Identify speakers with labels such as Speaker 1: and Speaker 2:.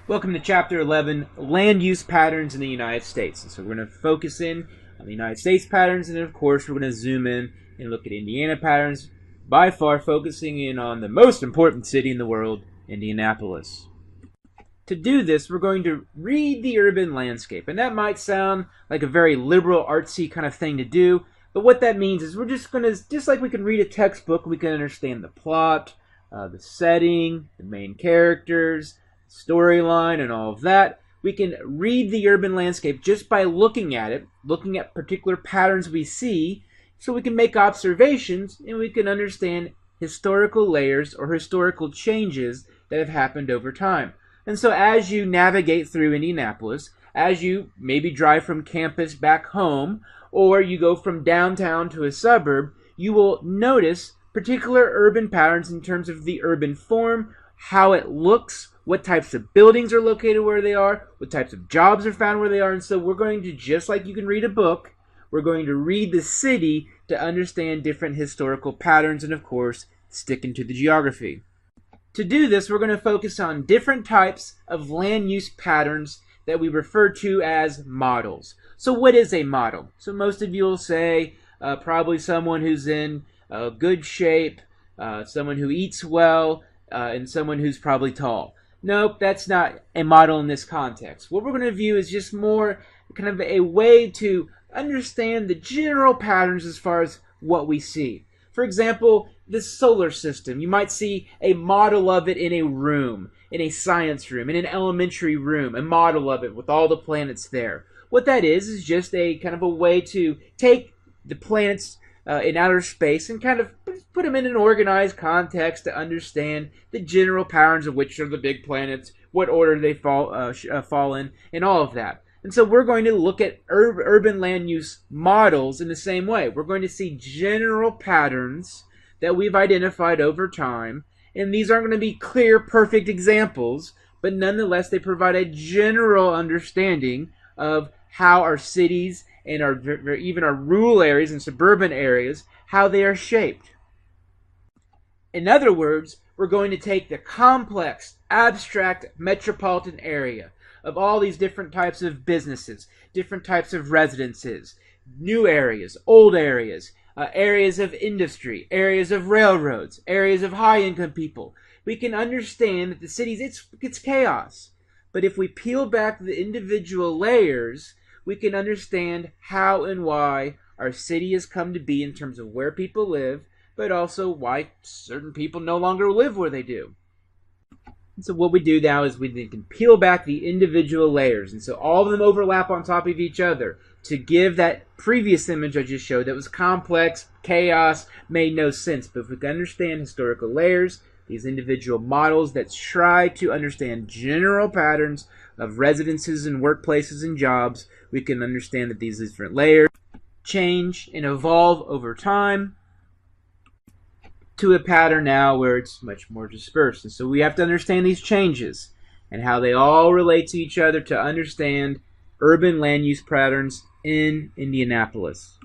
Speaker 1: Welcome to Chapter 11, Land Use Patterns in the United States. And so we're going to focus in on the United States patterns, and then of course we're going to zoom in and look at Indiana patterns, by far focusing in on the most important city in the world, Indianapolis. To do this, we're going to read the urban landscape, and that might sound like a very liberal, artsy kind of thing to do, but what that means is we're just going to, just like we can read a textbook, we can understand the plot, the setting, the main characters, storyline, and all of that. We can read the urban landscape just by looking at it, looking at particular patterns we see, so we can make observations and we can understand historical layers or historical changes that have happened over time. And so as you navigate through Indianapolis, as you maybe drive from campus back home, or you go from downtown to a suburb, you will notice particular urban patterns in terms of the urban form, how it looks, what types of buildings are located where they are, what types of jobs are found where they are. And so we're going to, just like you can read a book, we're going to read the city to understand different historical patterns and, of course, sticking to the geography. To do this, we're going to focus on different types of land use patterns that we refer to as models. So what is a model? So most of you will say probably someone who's in good shape, someone who eats well, and someone who's probably tall. Nope, that's not a model in this context. What we're going to view is just more kind of a way to understand the general patterns as far as what we see. For example, the solar system. You might see a model of it in a room, in a science room, in an elementary room, a model of it with all the planets there. What that is just a kind of a way to take the planets in outer space and kind of put them in an organized context to understand the general patterns of which are the big planets, what order they fall in, and all of that. And so we're going to look at urban land use models in the same way. We're going to see general patterns that we've identified over time, and these aren't going to be clear, perfect examples, but nonetheless they provide a general understanding of how our cities and even our rural areas and suburban areas, how they are shaped. In other words, we're going to take the complex, abstract metropolitan area of all these different types of businesses, different types of residences, new areas, old areas, areas of industry, areas of railroads, areas of high-income people. We can understand that the cities, it's chaos. But if we peel back the individual layers, we can understand how and why our city has come to be in terms of where people live, but also why certain people no longer live where they do. And so what we do now is we can peel back the individual layers, and so all of them overlap on top of each other to give that previous image I just showed that was complex, chaos, made no sense. But if we can understand historical layers, these individual models that try to understand general patterns of residences and workplaces and jobs, we can understand that these different layers change and evolve over time to a pattern now where it's much more dispersed. And so we have to understand these changes and how they all relate to each other to understand urban land use patterns in Indianapolis.